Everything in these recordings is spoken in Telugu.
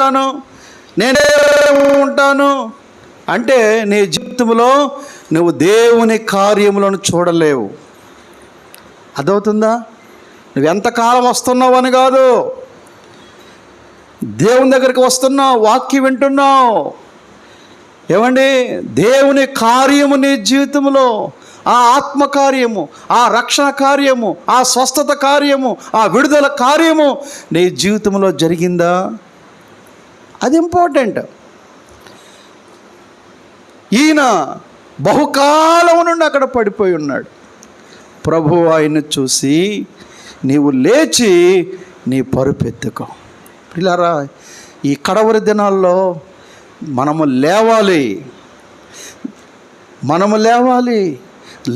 ఉంటాను, నేనే ఉంటాను అంటే నీ జీవితంలో నువ్వు దేవుని కార్యములను చూడలేవు. అర్థమవుతుందా? నువ్వు ఎంతకాలం వస్తున్నావు అని కాదు, దేవుని దగ్గరికి వస్తున్నావు, వాక్యం వింటున్నావు. ఏమండి, దేవుని కార్యము నీ జీవితంలో, ఆ ఆత్మ కార్యము, ఆ రక్షణ కార్యము, ఆ స్వస్థత కార్యము, ఆ విడుదల కార్యము నీ జీవితంలో జరిగిందా? అది ఇంపార్టెంట్. ఈయన బహుకాలం నుండి అక్కడ పడిపోయి ఉన్నాడు. ప్రభు ఆయన్ని చూసి నీవు లేచి నీ పరుపెత్తుకో. పిల్లారా, ఈ కడవరి దినాల్లో మనము లేవాలి.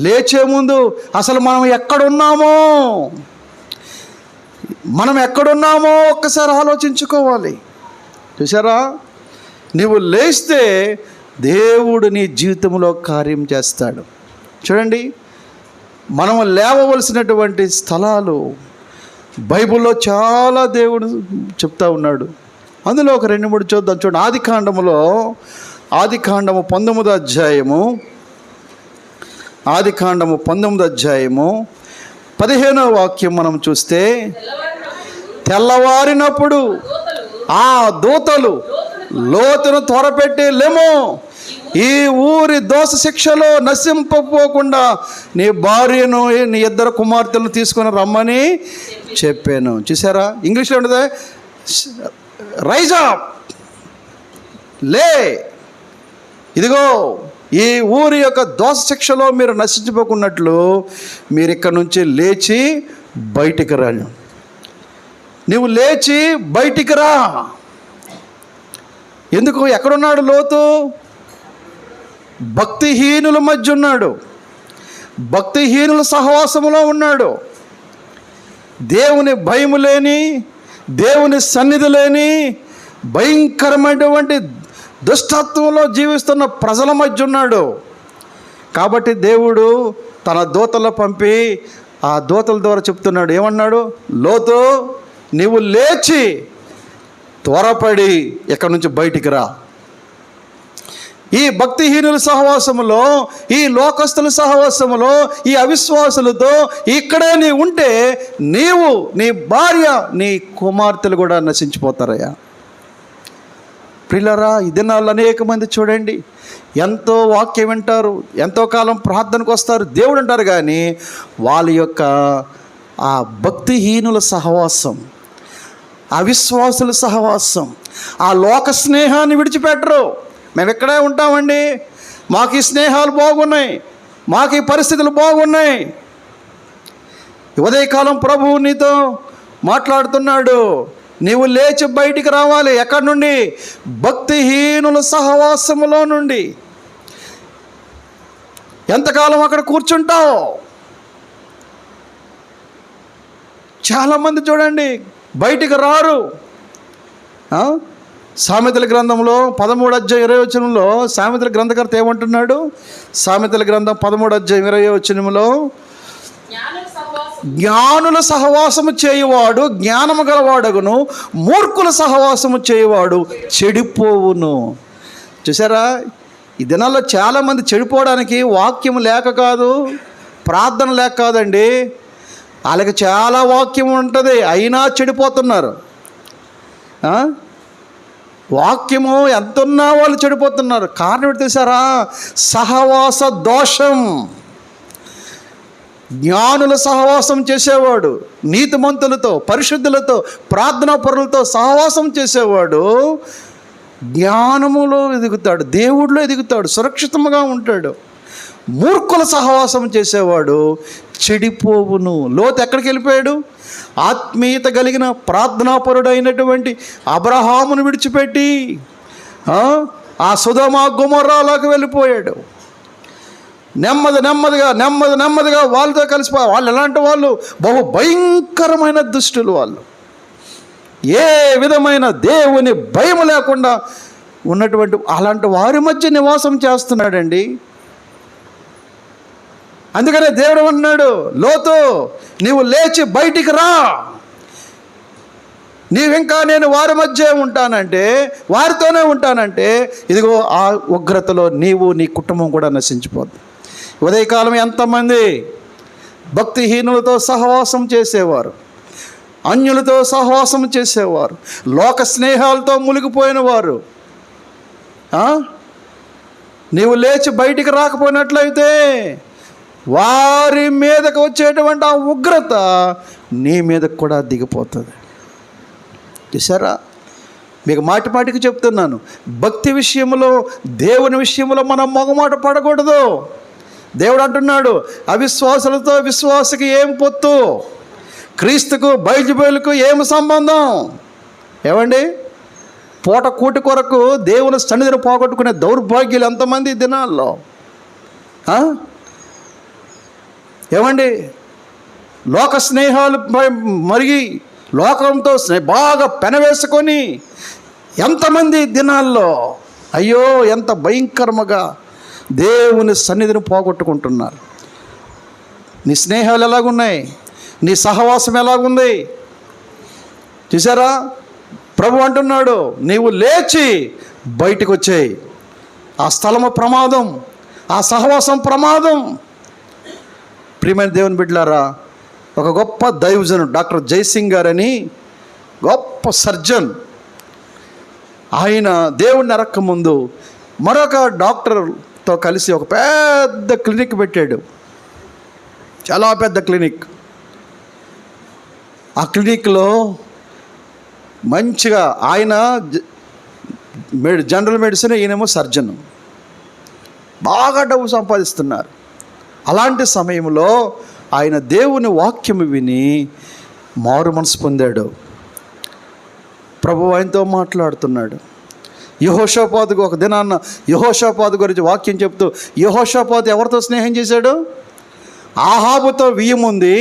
లేచే ముందు అసలు మనం ఎక్కడున్నామో ఒక్కసారి ఆలోచించుకోవాలి. చూసారా, నీవు లేస్తే దేవుడు నీ జీవితంలో కార్యం చేస్తాడు. చూడండి, మనము లేవవలసినటువంటి స్థలాలు బైబిల్లో చాలా దేవుడు చెప్తా ఉన్నాడు. అందులో ఒక 2-3 చూద్దాం. చూడండి, ఆదికాండము 19వ అధ్యాయము 15వ వాక్యం మనం చూస్తే, తెల్లవారినప్పుడు ఆ దూతలు లోతును త్వరపెట్టి, లేమో ఈ ఊరి దోష శిక్షలో నశింపపోకుండా నీ భార్యను నీ 2 కుమార్తెలను తీసుకొని రమ్మని చెప్పాను. చూసారా, ఇంగ్లీష్లో ఉండదు, రైజ్ అప్, లే, ఇదిగో ఈ ఊరి యొక్క దోష శిక్షలో మీరు నశించిపోకున్నట్లు మీరు ఇక్కడి నుంచి లేచి బయటికి రా. నువ్వు లేచి బయటికి రా. ఎందుకు? ఎక్కడున్నాడు లోతు? భక్తిహీనుల మధ్య ఉన్నాడు, భక్తిహీనుల సహవాసములో ఉన్నాడు. దేవుని భయము లేని, దేవుని సన్నిధి లేని, భయంకరమైనటువంటి దుష్టత్వంలో జీవిస్తున్న ప్రజల మధ్య ఉన్నాడు. కాబట్టి దేవుడు తన దూతలు పంపి ఆ దూతల ద్వారా చెప్తున్నాడు. ఏమన్నాడు? లోతు, నీవు లేచి త్వరపడి ఇక్కడి నుంచి బయటికి రా. ఈ భక్తిహీనుల సహవాసములో, ఈ లోకస్తుల సహవాసములో, ఈ అవిశ్వాసులతో ఇక్కడే నీ ఉంటే నీవు, నీ భార్య, నీ కుమార్తెలు కూడా నశించిపోతారయ్యా. ప్రియులారా, ఈ దినాల్లో అనేక మంది చూడండి, ఎంతో వాక్యం వింటారు, ఎంతో కాలం ప్రార్థనకు వస్తారు, దేవుడు అంటారు, కానీ వాళ్ళ యొక్క ఆ భక్తిహీనుల సహవాసం, అవిశ్వాసుల సహవాసం, ఆ లోక స్నేహాన్ని విడిచిపెట్టరు. మేము ఇక్కడే ఉంటామండి, మాకు ఈ స్నేహాలు బాగున్నాయి, మాకు ఈ పరిస్థితులు బాగున్నాయి. ఉదయకాలం ప్రభువు నీతో మాట్లాడుతున్నాడు. నీవు లేచి బయటికి రావాలి. ఎక్కడి నుండి? భక్తిహీనుల సహవాసములో నుండి. ఎంతకాలం అక్కడ కూర్చుంటావు? చాలామంది చూడండి బయటికి రారు. సామెతల గ్రంథంలో 13వ అధ్యాయం 20వ వచనంలో సామెతల గ్రంథకర్త ఏమంటున్నాడు? సామెతల గ్రంథం 13వ అధ్యాయం 20వ వచనంలో, జ్ఞానుల సహవాసము చేయువాడు జ్ఞానము గలవాడగును, మూర్ఖుల సహవాసము చేయువాడు చెడిపోవును. చూసారా, ఈ దినాల్లో చాలామంది చెడిపోవడానికి వాక్యం లేక కాదు, ప్రార్థన లేక కాదండి. వాళ్ళకి చాలా వాక్యం ఉంటుంది, అయినా చెడిపోతున్నారు. వాక్యము ఎంతున్నా వాళ్ళు చెడిపోతున్నారు. కారణం ఏంటి తెలుసారా? సహవాస దోషం. జ్ఞానుల సహవాసం చేసేవాడు, నీతిమంతులతో, పరిశుద్ధులతో, ప్రార్థనా పరులతో సహవాసం చేసేవాడు జ్ఞానములో ఎదుగుతాడు, దేవుడిలో ఎదుగుతాడు, సురక్షితంగా ఉంటాడు. మూర్ఖుల సహవాసం చేసేవాడు చెడిపోవును. లోతు ఎక్కడికి వెళ్ళిపోయాడు? ఆత్మీయత కలిగిన ప్రార్థనాపరుడైనటువంటి అబ్రహామును విడిచిపెట్టి ఆ సొదొమ గొమొర్రాలోకి వెళ్ళిపోయాడు. నెమ్మదిగా వాళ్ళతో కలిసిపోయి, వాళ్ళు ఎలాంటి వాళ్ళు? బహు భయంకరమైన దుష్టులు వాళ్ళు. ఏ విధమైన దేవుని భయం లేకుండా ఉన్నటువంటి అలాంటి వారి మధ్య నివాసం చేస్తున్నాడండి. అందుకనే దేవుడు అన్నాడు, లోతు నీవు లేచి బయటికి రా. నీవింకా నేను వారి మధ్య ఉంటానంటే, వారితోనే ఉంటానంటే, ఇదిగో ఆ ఉగ్రతలో నీవు నీ కుటుంబం కూడా నశించిపోద్ది. ఉదయకాలం ఎంతమంది భక్తిహీనులతో సహవాసం చేసేవారు, అన్యులతో సహవాసం చేసేవారు, లోక స్నేహాలతో మునిగిపోయిన వారు. నీవు లేచి బయటికి రాకపోయినట్లయితే వారి మీదకు వచ్చేటువంటి ఆ ఉగ్రత నీ మీదకు కూడా దిగిపోతుంది. చూసారా, మీకు మాటి మాటికి చెప్తున్నాను, భక్తి విషయంలో, దేవుని విషయంలో మనం మొగమాట పడకూడదు. దేవుడు అంటున్నాడు, అవిశ్వాసులతో విశ్వాసకి ఏం పొత్తు, క్రీస్తుకు బయలుకు ఏమి సంబంధం? ఏమండి, పూట కూటి కొరకు దేవుని సన్నిధిని పోగొట్టుకునే దౌర్భాగ్యులు ఎంతమంది ఈ దినాల్లో? ఏమండి, లోక స్నేహాలు మరిగి లోకంతో బాగా పెనవేసుకొని ఎంతమంది దినాల్లో, అయ్యో ఎంత భయంకరముగా దేవుని సన్నిధిని పోగొట్టుకుంటున్నారు. నీ స్నేహాలు ఎలాగున్నాయి? నీ సహవాసం ఎలాగుంది? చూసారా, ప్రభు అంటున్నాడు, నీవు లేచి బయటకు వచ్చేయి. ఆ స్థలము ప్రమాదం, ఆ సహవాసం ప్రమాదం. ప్రియమైన దేవుని బిడ్డలారా, ఒక గొప్ప దైవజనుడు డాక్టర్ జయసింగ్ గారని గొప్ప సర్జన్, ఆయన దేవుడిని అరక్క ముందు మరొక డాక్టర్తో కలిసి ఒక పెద్ద క్లినిక్ పెట్టాడు, చాలా పెద్ద క్లినిక్. ఆ క్లినిక్లో మంచిగా ఆయన జనరల్ మెడిసిన్, ఈయనేమో సర్జన్, బాగా డబ్బు సంపాదిస్తున్నారు. అలాంటి సమయంలో ఆయన దేవుని వాక్యం విని మారు మనసు పొందాడు. ప్రభు ఆయనతో మాట్లాడుతున్నాడు. యెహోషాపాతుకు ఒక దినాన్న యెహోషాపాతు గురించి వాక్యం చెప్తూ, యెహోషాపాతు ఎవరితో స్నేహం చేశాడు? ఆహాబుతో వియ్యముంది.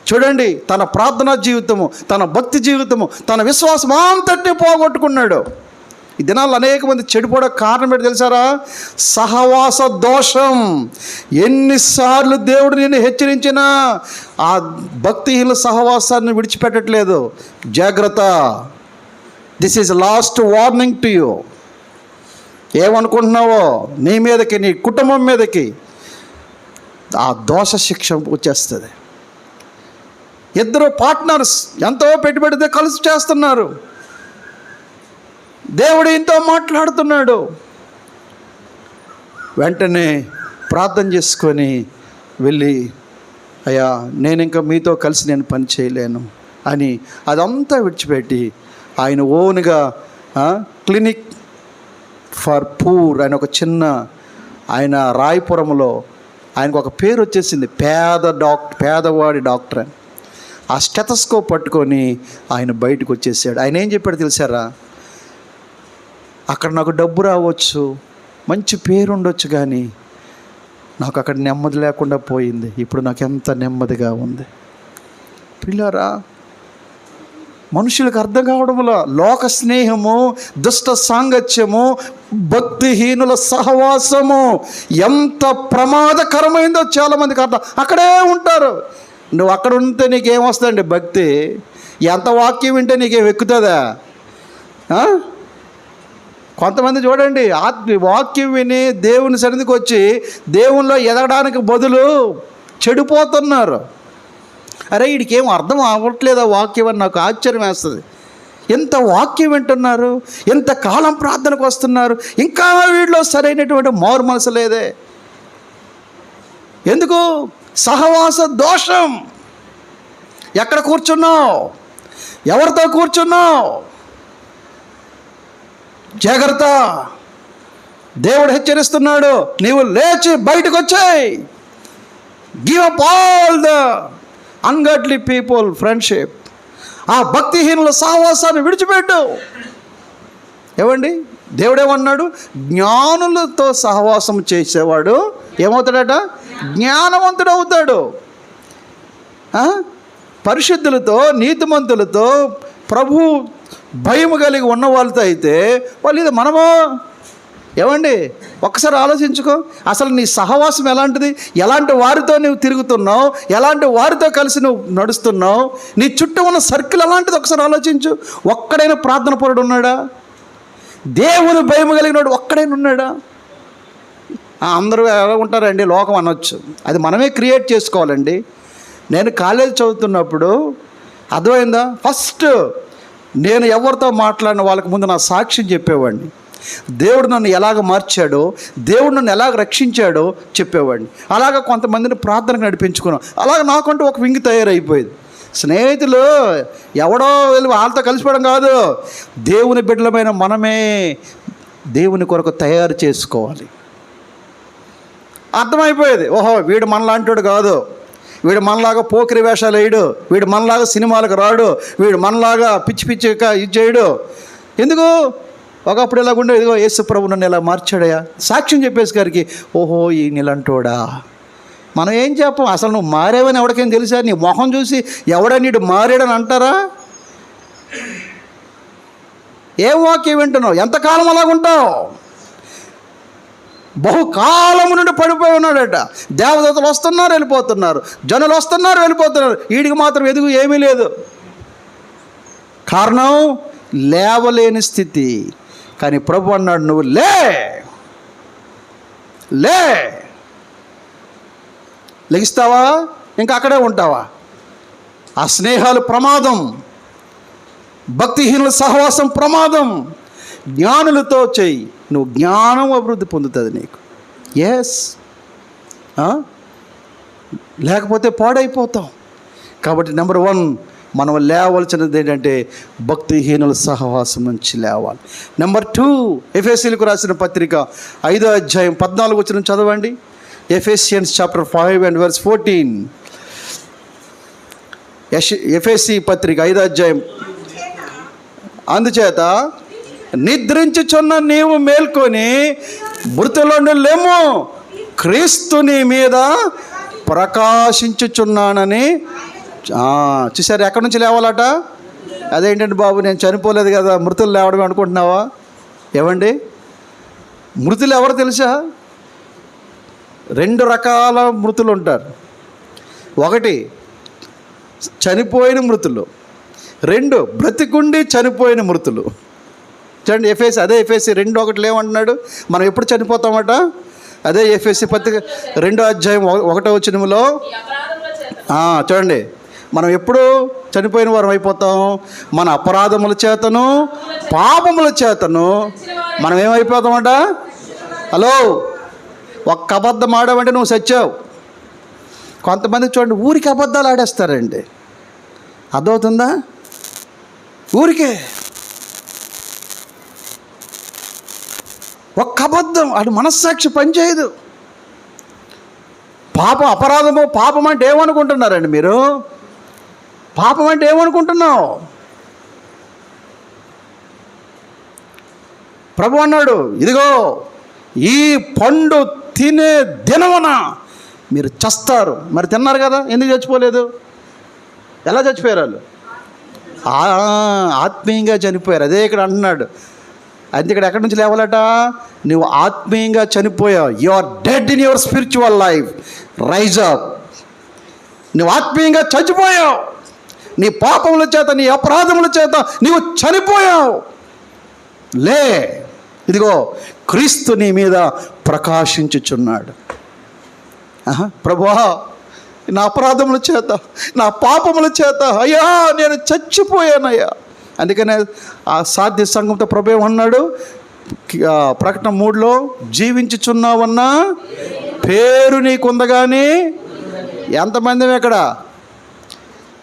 చూడండి, తన ప్రార్థనా జీవితము, తన భక్తి జీవితము, తన విశ్వాసం అంతటినీ పోగొట్టుకున్నాడు. ఈ దినాల్లో అనేక మంది చెడిపోవడం కారణం ఏంటి తెలుసారా? సహవాస దోషం. ఎన్నిసార్లు దేవుడు నిన్ను హెచ్చరించినా ఆ భక్తిహీన సహవాసాన్ని విడిచిపెట్టట్లేదు. జాగ్రత్త, this is last warning to you. ఏమనుకుంటున్నావో నీ మీదకి, నీ కుటుంబం మీదకి ఆ దోష శిక్ష వచ్చేస్తుంది. ఇద్దరు పార్ట్నర్స్ ఎంతో పెట్టుబడితే కలిసి చేస్తున్నారు. దేవుడు ఇంతో మాట్లాడుతున్నాడు. వెంటనే ప్రార్థన చేసుకొని వెళ్ళి, అయ్యా నేను ఇంకా మీతో కలిసి నేను పని చేయలేను అని అదంతా విడిచిపెట్టి ఆయన ఓన్గా క్లినిక్ ఫర్ పూర్ అని ఒక చిన్న, ఆయన రాయపురంలో ఆయనకు ఒక పేరు వచ్చేసింది, పేదవాడి డాక్టర్ అని. ఆ స్టెథోస్కోప్ పట్టుకొని ఆయన బయటకు వచ్చేసాడు. ఆయన ఏం చెప్పాడు తెలుసారా? అక్కడ నాకు డబ్బు రావచ్చు, మంచి పేరు ఉండొచ్చు, కానీ నాకు అక్కడ నెమ్మది లేకుండా పోయింది. ఇప్పుడు నాకు ఎంత నెమ్మదిగా ఉంది. పిల్లారా, మనుషులకు అర్థం కావడంలో లోక స్నేహము, దుష్ట సాంగత్యము, భక్తిహీనుల సహవాసము ఎంత ప్రమాదకరమైందో చాలామందికి అర్థం. అక్కడే ఉంటారు. నువ్వు అక్కడ ఉంటే నీకేమొస్తుందండి భక్తి? ఎంత వాక్యం వింటే నీకేం ఎక్కుతుందా? కొంతమంది చూడండి, వాక్యం విని దేవుని సన్నిధికి వచ్చి దేవునిలో ఎదగడానికి బదులు చెడిపోతున్నారు. అరే వీడికి ఏం అర్థం అవ్వట్లేదా వాక్యం అని నాకు ఆశ్చర్యం వేస్తుంది. ఎంత వాక్యం వింటున్నారు, ఎంత కాలం ప్రార్థనకు వస్తున్నారు, ఇంకా వీడిలో సరైనటువంటి మారు మనసు లేదే. ఎందుకు? సహవాస దోషం. ఎక్కడ కూర్చున్నావు? ఎవరితో కూర్చున్నావు? జాగ్రత్త, దేవుడు హెచ్చరిస్తున్నాడు, నీవు లేచి బయటకు వచ్చాయి. Give up all the ungodly people friendship. ఆ భక్తిహీనుల సహవాసాన్ని విడిచిపెట్టు. ఏమండి, దేవుడేమన్నాడు? జ్ఞానులతో సహవాసం చేసేవాడు ఏమవుతాడట? జ్ఞానవంతుడు అవుతాడు. పరిశుద్ధులతో, నీతిమంతులతో, ప్రభు భయం కలిగి ఉన్న వాళ్ళతో అయితే వాళ్ళు ఇది మనము ఏమండి, ఒక్కసారి ఆలోచించుకో. అసలు నీ సహవాసం ఎలాంటిది, ఎలాంటి వారితో నువ్వు తిరుగుతున్నావు, ఎలాంటి వారితో కలిసి నువ్వు నడుస్తున్నావు, నీ చుట్టూ ఉన్న సర్కిల్ ఎలాంటిది ఒకసారి ఆలోచించు. ఒక్కడైనా ప్రార్థన పరుడు ఉన్నాడా? దేవుని భయం కలిగినోడు ఒక్కడైనా ఉన్నాడా? అందరూ ఎలా ఉంటారండి, లోకం అనొచ్చు. అది మనమే క్రియేట్ చేసుకోవాలండి. నేను కాలేజ్ చదువుతున్నప్పుడు అర్థమైందా, ఫస్ట్ నేను ఎవరితో మాట్లాడిన వాళ్ళకి ముందు నా సాక్ష్యం చెప్పేవాడిని. దేవుడు నన్ను ఎలాగ మార్చాడో, దేవుడు నన్ను ఎలాగ రక్షించాడో చెప్పేవాడిని. అలాగ కొంతమందిని ప్రార్థనకు నడిపించుకున్నాం. అలాగ నాకంటూ ఒక వింగి తయారైపోయేది. స్నేహితులు ఎవడో వెళ్ళి వాళ్ళతో కలిసిపోవడం కాదు, దేవుని బిడ్డలమైన మనమే దేవుని కొరకు తయారు చేసుకోవాలి. అర్థమైపోయేది, ఓహో వీడు మనలాంటివాడు కాదు, వీడు మనలాగా పోకిరి వేషాలు వేయడు, వీడు మనలాగా సినిమాలకు రాడు, వీడు మనలాగా పిచ్చి పిచ్చిగా ఇది చేయడు. ఎందుకు? ఒకప్పుడు ఇలాగుండే, ఇదిగో యేసు ప్రభు నన్ను ఇలా మార్చాడయా, సాక్ష్యం చెప్పేసి గారికి, ఓహో ఈ నీలంటోడా. మనం ఏం చెప్పం, అసలు నువ్వు మారేవని ఎవరికేం తెలుసా? నీ మొహం చూసి ఎవడా నీడు మారాడని అంటారా? ఏం వాక్యం వింటున్నావు? ఎంతకాలం అలాగుంటావు? బహుకాలము నుండి పడిపోయి ఉన్నాడట. దేవదూతలు వస్తున్నారు, వెళ్ళిపోతున్నారు, జనులు వస్తున్నారు, వెళ్ళిపోతున్నారు. వీడికి మాత్రం ఎదుగు ఏమీ లేదు. కారణం లేవలేని స్థితి. కానీ ప్రభు అన్నాడు, నువ్వు లే లే లెగిస్తావా, ఇంకా అక్కడే ఉంటావా? ఆ స్నేహాలు ప్రమాదం, భక్తిహీనుల సహవాసం ప్రమాదం. జ్ఞానులతో చెయ్యి, నువ్వు జ్ఞానం అభివృద్ధి పొందుతుంది నీకు. ఎస్, లేకపోతే పాడైపోతాం. కాబట్టి నెంబర్ 1 మనం లేవలసినది ఏంటంటే భక్తిహీనుల సహవాసం నుంచి లేవాలి. నెంబర్ 2, ఎఫెసీయులకు రాసిన పత్రిక 5వ అధ్యాయం 14 వచనం చదవండి. Ephesians chapter 5 and verse 14. ఎఫెసీ పత్రిక 5వ అధ్యాయం. అందుచేత నిద్రించుచున్న నీవు మేల్కొని మృతుల నుండి లేము, క్రీస్తు నీ మీద ప్రకాశించుచున్నానని. చూసారు, ఎక్కడి నుంచి లేవాలట? అదేంటండి బాబు, నేను చనిపోలేదు కదా, మృతులు లేవడం అనుకుంటున్నావా? ఏమండి, మృతులు ఎవరు తెలుసా? 2 రకాల మృతులు ఉంటారు. 1 చనిపోయిన మృతులు, 2 బ్రతికుండి చనిపోయిన మృతులు. చూడండి, అదే ఎఫెసీ 2:1 ఏమంటున్నాడు? మనం ఎప్పుడు చనిపోతామట? అదే ఎఫెసీ పత్రిక 2వ అధ్యాయం 1వ వచనంలో చూడండి, మనం ఎప్పుడు చనిపోయిన వారం అయిపోతాం? మన అపరాధముల చేతను పాపముల చేతను మనం ఏమైపోతామట? హలో, ఒక్క అబద్ధం ఆడామంటే నువ్వు సచ్చావు. కొంతమంది చూడండి ఊరికి అబద్ధాలు ఆడేస్తారండి. అర్థమవుతుందా? ఊరికే ఒక్క అబద్ధం, అది మనస్సాక్షి పనిచేయదు. పాపం, అపరాధము, పాపం అంటే ఏమనుకుంటున్నారండి మీరు? పాపం అంటే ఏమనుకుంటున్నావు? ప్రభు అన్నాడు, ఇదిగో ఈ పండు తినే దినమున మీరు చస్తారు. మరి తిన్నారు కదా, ఎందుకు చచ్చిపోలేదు? ఎలా చచ్చిపోయారు వాళ్ళు? ఆత్మీయంగా చనిపోయారు. అదే ఇక్కడ అంటున్నాడు. అయితే ఇక్కడ ఎక్కడి నుంచి లేవాలట? నువ్వు ఆత్మీయంగా చనిపోయావు. You are dead in your spiritual life, rise up. నువ్వు ఆత్మీయంగా చచ్చిపోయావు. నీ పాపముల చేత, నీ అపరాధముల చేత నీవు చనిపోయావు. లే, ఇదిగో క్రీస్తు నీ మీద ప్రకాశించుచున్నాడు. ప్రభువా, నా అపరాధముల చేత, నా పాపముల చేత అయ్యా నేను చచ్చిపోయానయ్యా. అందుకనే ఆ సాధ్య సంఘంతో ప్రభు ఏమన్నాడు? ప్రకటన 3లో, జీవించుచున్నావన్నా పేరు నీకుంద కానీ. ఎంతమంది ఇక్కడ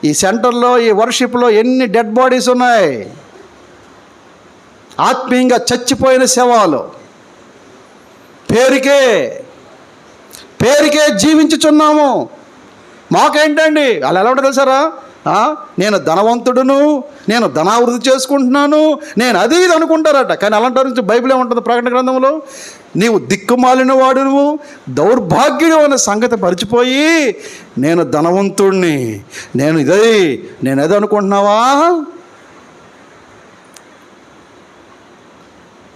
ఈ సెంటర్లో, ఈ వర్షిప్లో ఎన్ని డెడ్ బాడీస్ ఉన్నాయి? ఆత్మీయంగా చచ్చిపోయిన శవాలు. పేరుకే జీవించుచున్నాము. మాకేంటండి వాళ్ళు ఎలా ఉంటారు తెలుసారా? నేను ధనవంతుడును, నేను ధనావృద్ధి చేసుకుంటున్నాను, నేను అది ఇది అనుకుంటారట. కానీ అలాంటి నుంచి బైబిల్ ఏముంటుంది? ప్రకటన గ్రంథంలో, నీవు దిక్కుమాలిన వాడు, నువ్వు దౌర్భాగ్యుడు అనే సంగతి మరిచిపోయి నేను ధనవంతుడిని, నేను ఏదో అనుకుంటున్నావా?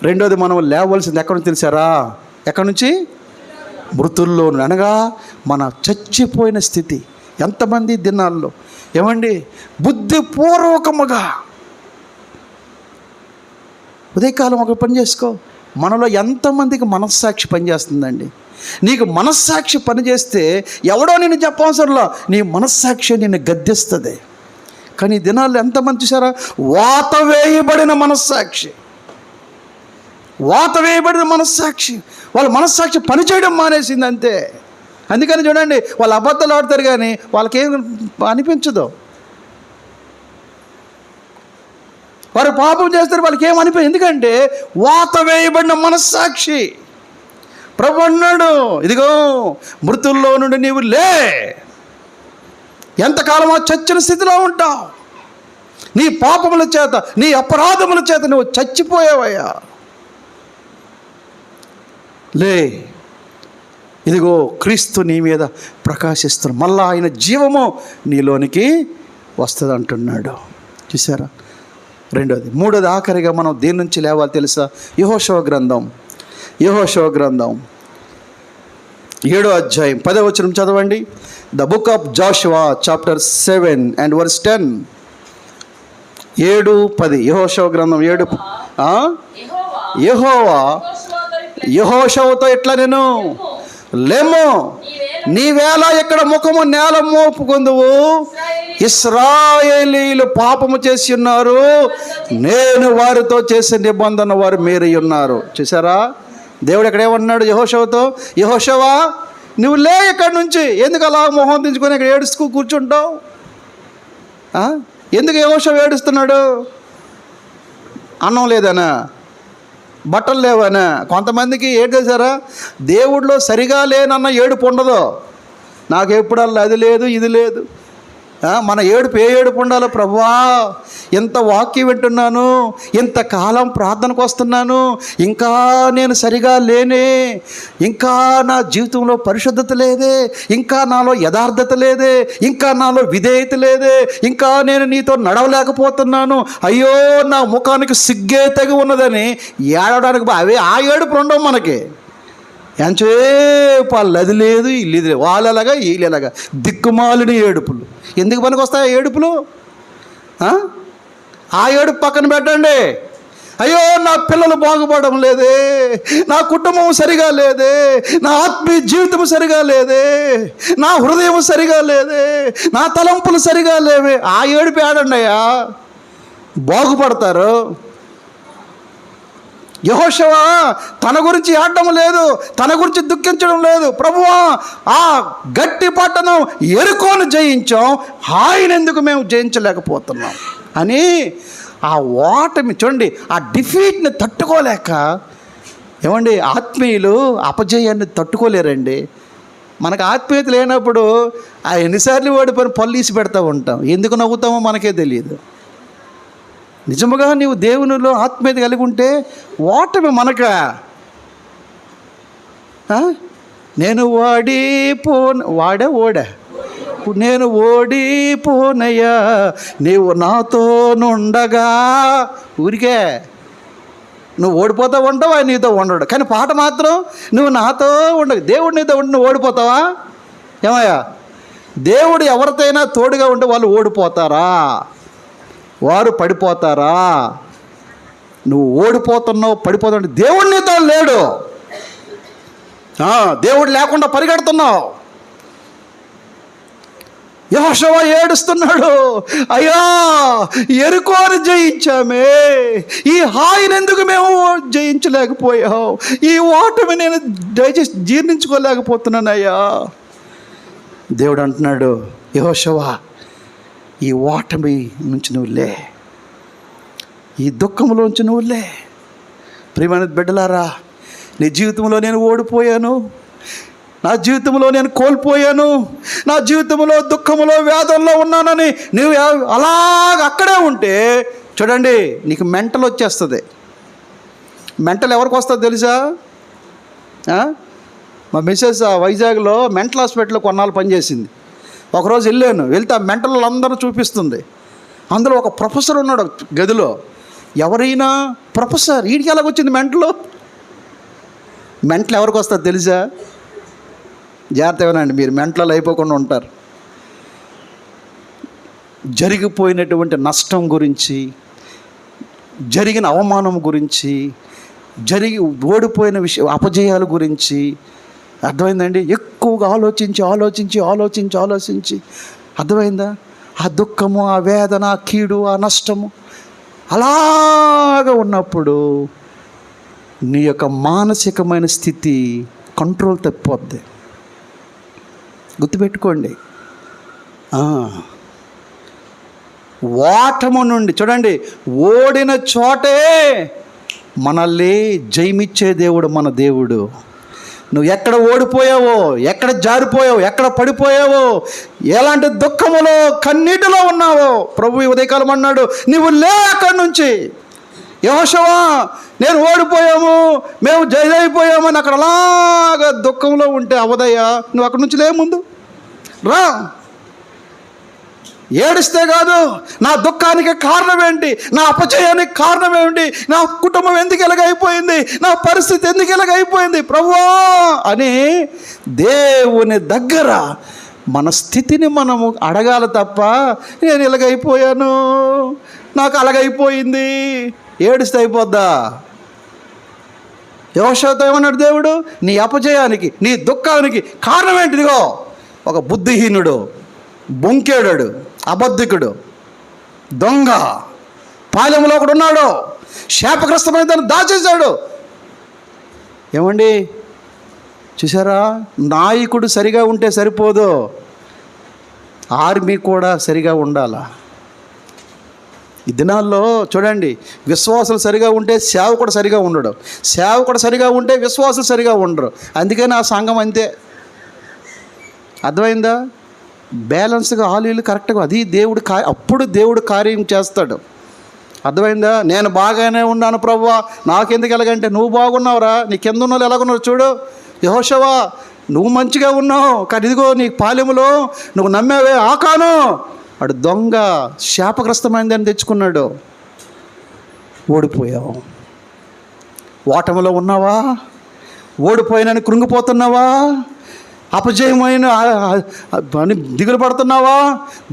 రెండోది మనం లేవలసింది ఎక్కడి నుంచి తెలిసారా? ఎక్కడి నుంచి? మృతుల్లో, అనగా మన చచ్చిపోయిన స్థితి. ఎంతమంది దినాల్లో ఏమండి బుద్ధిపూర్వకముగా ఉదయకాలం ఒక పని చేసుకో. మనలో ఎంతమందికి మనస్సాక్షి పనిచేస్తుందండి? నీకు మనస్సాక్షి పనిచేస్తే ఎవడో నేను చెప్పవసరంలో, నీ మనస్సాక్షి నిన్ను గద్దిస్తుంది. కానీ ఈ దినాల్లో ఎంతమంది చూసారా? వాత వేయబడిన మనస్సాక్షి, వాత వేయబడిన మనస్సాక్షి. వాళ్ళ మనస్సాక్షి పనిచేయడం మానేసింది అంతే. అందుకని చూడండి, వాళ్ళు అబద్ధాలు ఆడతారు కానీ వాళ్ళకేం అనిపించదు. వారు పాపం చేస్తారు, వాళ్ళకి ఏం అనిపించదు. ఎందుకంటే వాత వేయబడిన మనస్సాక్షి. ప్రభు అన్నాడు, ఇదిగో మృతుల్లో నుండి నీవు లే. ఎంతకాలం ఆ చచ్చిన స్థితిలో ఉంటావు? నీ పాపముల చేత, నీ అపరాధముల చేత నువ్వు చచ్చిపోయావయ్యా. లే, ఇదిగో క్రీస్తు నీ మీద ప్రకాశిస్తున్నాడు, మళ్ళా ఆయన జీవము నీలోనికి వస్తుంది అంటున్నాడు. చూసారా? రెండోది. మూడోది, ఆఖరిగా మనం దేని నుంచి లేవాలి తెలుసా? యెహోషువ గ్రంథం 7వ అధ్యాయం 10వ వచనం చదవండి. The book of Jashuva chapter 7 and verse 10. 7:10. యెహోషువ గ్రంథం 7. యెహోవా యెహోషువతో ఎట్లా నేను లేము, నీవేళ ఇక్కడ ముఖము నేల మోపుకొందువు, ఇశ్రాయేలీయులు పాపము చేసి ఉన్నారు, నేను వారితో చేసే నిబంధన వారు మీరై ఉన్నారు. చూసారా? దేవుడు ఇక్కడ ఏమన్నాడు యెహోషువతో? యెహోషువా, నువ్వు లే ఇక్కడి నుంచి. ఎందుకు అలా మొహం దించుకొని ఇక్కడ ఏడుస్తూ కూర్చుంటావు? ఎందుకు యెహోషువ ఏడుస్తున్నాడు? అన్నం లేదనా? బట్టలు లేవనా? కొంతమందికి ఏడు చేశారా? దేవుడిలో సరిగా లేనన్న ఏడుపు ఉండదు. నాకు ఎప్పుడల్లా అది లేదు ఇది లేదు. మన ఏడుపు ఏ ఏడుపు ఉండాలో? ప్రభువా, ఎంత వాక్యం వింటున్నాను, ఇంతకాలం ప్రార్థనకు వస్తున్నాను, ఇంకా నేను సరిగా లేనే, ఇంకా నా జీవితంలో పరిశుద్ధత లేదే, ఇంకా నాలో యథార్థత లేదే, ఇంకా నాలో విధేయత లేదే, ఇంకా నేను నీతో నడవలేకపోతున్నాను, అయ్యో నా ముఖానికి సిగ్గే తెగి ఉన్నదని ఏడవడానికి ఆ ఏడుపు ఉండవు మనకి. ఎంచేపు వాళ్ళు అది లేదు ఇల్లు లేదు, వాళ్ళలాగా వీళ్ళలాగా దిక్కుమాలిన ఏడుపులు. ఎందుకు పనికి వస్తాయి ఆ ఏడుపులు? ఆ ఏడుపు పక్కన పెట్టండి. అయ్యో నా పిల్లలు బాగుపడడం లేదే, నా కుటుంబం సరిగా లేదే, నా ఆత్మీయ జీవితం సరిగా లేదే, నా హృదయం సరిగా లేదే, నా తలంపులు సరిగా లేవే. ఆ ఏడుపు ఏడండి అయ్యా, బాగుపడతారు. యెహోషువ తన గురించి ఏడడం లేదు, తన గురించి దుఃఖించడం లేదు. ప్రభువా, ఆ గట్టి పట్టణం యెరికోను జయించాం, ఆయన ఎందుకు మేము జయించలేకపోతున్నాం అని ఆ ఓటమి చూడండి, ఆ డిఫీట్ని తట్టుకోలేక. ఏమండి, ఆత్మీయులు అపజయాన్ని తట్టుకోలేరండి. మనకు ఆత్మీయత లేనప్పుడు ఆ ఎన్నిసార్లు ఓడిపోయిన పల్లీసి పెడతా ఉంటాం. ఎందుకు నవ్వుతామో మనకే తెలియదు. నిజముగా నీవు దేవునిలో ఆత్మీయత కలిగి ఉంటే ఓటమి మనక. నేను నేను ఓడిపోనయ్యా నీవు నాతో నుండగా. ఊరికే నువ్వు ఓడిపోతా ఉంటావు, ఆయన నీతో ఉండడు. కానీ పాట మాత్రం నువ్వు నాతో ఉండవు. దేవుడు నీతో ఉండి నువ్వు ఓడిపోతావా? ఏమయ్యా, దేవుడు ఎవరితోనైనా తోడుగా ఉంటే వాళ్ళు ఓడిపోతారా? వారు పడిపోతారా? నువ్వు ఓడిపోతున్నావు, పడిపోతావు. దేవుడు నీతో లేడు. దేవుడు లేకుండా పరిగెడుతున్నావు. యెహోషువ ఏడుస్తున్నాడు, అయ్యా యెరికోను జయించామే, ఈ హాయిని ఎందుకు మేము జయించలేకపోయావు? ఈ ఓటమి నేను జీర్ణించుకోలేకపోతున్నాను అయ్యా. దేవుడు అంటున్నాడు, యెహోషువ ఈ ఓటమి నుంచి నువ్వు లే, ఈ దుఃఖంలోంచి నువ్వు లే. ప్రియమైన బిడ్డలారా, నీ జీవితంలో నేను ఓడిపోయాను, నా జీవితంలో నేను కోల్పోయాను, నా జీవితంలో దుఃఖంలో వ్యాధుల్లో ఉన్నానని నువ్వు అలాగ అక్కడే ఉంటే చూడండి, నీకు మెంటల్ వచ్చేస్తుంది. మెంటల్ ఎవరికి వస్తుంది తెలుసా? మా మిస్సెస్ వైజాగ్లో మెంటల్ హాస్పిటల్లో కొన్నాళ్ళు పనిచేసింది. ఒకరోజు వెళ్తే ఆ మెంటల్ అందరూ చూపిస్తుంది. అందులో ఒక ప్రొఫెసర్ ఉన్నాడు గదిలో. ఎవరైనా ప్రొఫెసర్, వీడికి ఎలాగొచ్చింది మెంటలు? మెంటలు ఎవరికి వస్తుంది తెలుసా? జాగ్రత్తగానండి, మీరు మెంటలు అయిపోకుండా ఉంటారు. జరిగిపోయినటువంటి నష్టం గురించి, జరిగిన అవమానం గురించి, ఓడిపోయిన విషయం, అపజయాల గురించి, అర్థమైందండి? ఎక్కువగా ఆలోచించి అర్థమైందా? ఆ దుఃఖము, ఆ వేదన, ఆ కీడు, ఆ నష్టము అలాగా ఉన్నప్పుడు నీ యొక్క మానసికమైన స్థితి కంట్రోల్ తప్పిపోద్ది. గుర్తుపెట్టుకోండి. ఓటము నుండి చూడండి, ఓడిన చోటే మనల్ని జయమిచ్చే దేవుడు మన దేవుడు. నువ్వు ఎక్కడ ఓడిపోయావో, ఎక్కడ జారిపోయావో, ఎక్కడ పడిపోయావో, ఎలాంటి దుఃఖములో కన్నీటిలో ఉన్నావో, ప్రభు ఉదయకాలం అన్నాడు, నువ్వు లే అక్కడి నుంచి. యెహోషువ, నేను ఓడిపోయాము, మేము జయమైపోయామని అక్కడ అలాగా దుఃఖంలో ఉంటే అవదయ్యా. నువ్వు అక్కడి నుంచి లే, ముందు రా. ఏడిస్తే కాదు, నా దుఃఖానికి కారణం ఏంటి, నా అపజయానికి కారణం ఏంటి, నా కుటుంబం ఎందుకు ఎలాగైపోయింది, నా పరిస్థితి ఎందుకు ఎలాగైపోయింది ప్రభువా అని దేవుని దగ్గర మన స్థితిని మనము అడగాలి తప్ప, నేను ఇలాగైపోయాను, నాకు అలాగైపోయింది, ఏడిస్తే అయిపోద్దా? యెహోషువతో ఏమన్నాడు దేవుడు? నీ అపజయానికి, నీ దుఃఖానికి కారణం ఏంటిదిగో ఒక బుద్ధిహీనుడు, బొంకేడాడు, అబద్ధికుడు, దొంగ, పాలెంలో ఒకడు ఉన్నాడు, శాపగ్రస్తమైన దాన్ని దాచేశాడు. ఏమండి చూసారా? నాయకుడు సరిగా ఉంటే సరిపోదు, ఆర్మీ కూడా సరిగా ఉండాలా. ఈ దినాల్లో చూడండి, విశ్వాసులు సరిగా ఉంటే సేవకుడు సరిగా ఉండడు, సేవకుడు సరిగా ఉంటే విశ్వాసులు సరిగా ఉండరు. అందుకని ఆ సంఘం అంతే. అర్థమైందా? బ్యాలెన్స్గా ఆలీలు కరెక్ట్గా, అది దేవుడు అప్పుడు దేవుడు కార్యం చేస్తాడు. అర్థమైందా? నేను బాగానే ఉన్నాను ప్రభువా, నాకెందుకు ఎలాగంటే, నువ్వు బాగున్నావురా, నీ కింద ఉన్న వాళ్ళు ఎలాగున్నారు చూడు. యెహోషువ, నువ్వు మంచిగా ఉన్నావు, కానీ ఇదిగో నీ పాలెములో నువ్వు నమ్మావే ఆకాను, వాడు దొంగ, శాపగ్రస్తమైందని తెచ్చుకున్నాడు. ఓడిపోయావు. ఓటమిలో ఉన్నావా? ఓడిపోయినని కృంగిపోతున్నావా? అపజయమైన అని దిగులు పడుతున్నావా?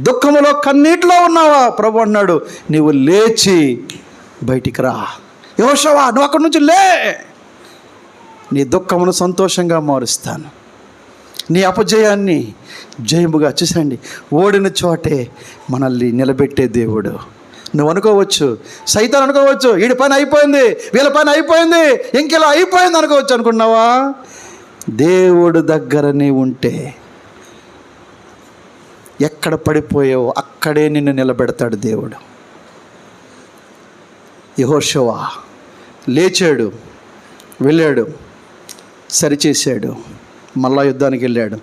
దుఃఖములో కన్నీటిలో ఉన్నావా? ప్రభు అన్నాడు, నీవు లేచి బయటికి రా. యెహోషువ, నువ్వు అక్కడి నుంచి లే, నీ దుఃఖమును సంతోషంగా మారుస్తాను, నీ అపజయాన్ని జయముగా. చూసండి, ఓడిన చోటే మనల్ని నిలబెట్టే దేవుడు. నువ్వు అనుకోవచ్చు, సైతాన్ అనుకోవచ్చు, వీడి పని అయిపోయింది, వీళ్ళ పని అయిపోయింది, ఇంకెలా అయిపోయింది అనుకోవచ్చు. అనుకున్నావా? దేవుడు దగ్గర నీ ఉంటే ఎక్కడ పడిపోయావో అక్కడే నిన్ను నిలబెడతాడు దేవుడు. యెహోషువ లేచాడు, వెళ్ళాడు, సరిచేశాడు, మళ్ళా యుద్ధానికి వెళ్ళాడు,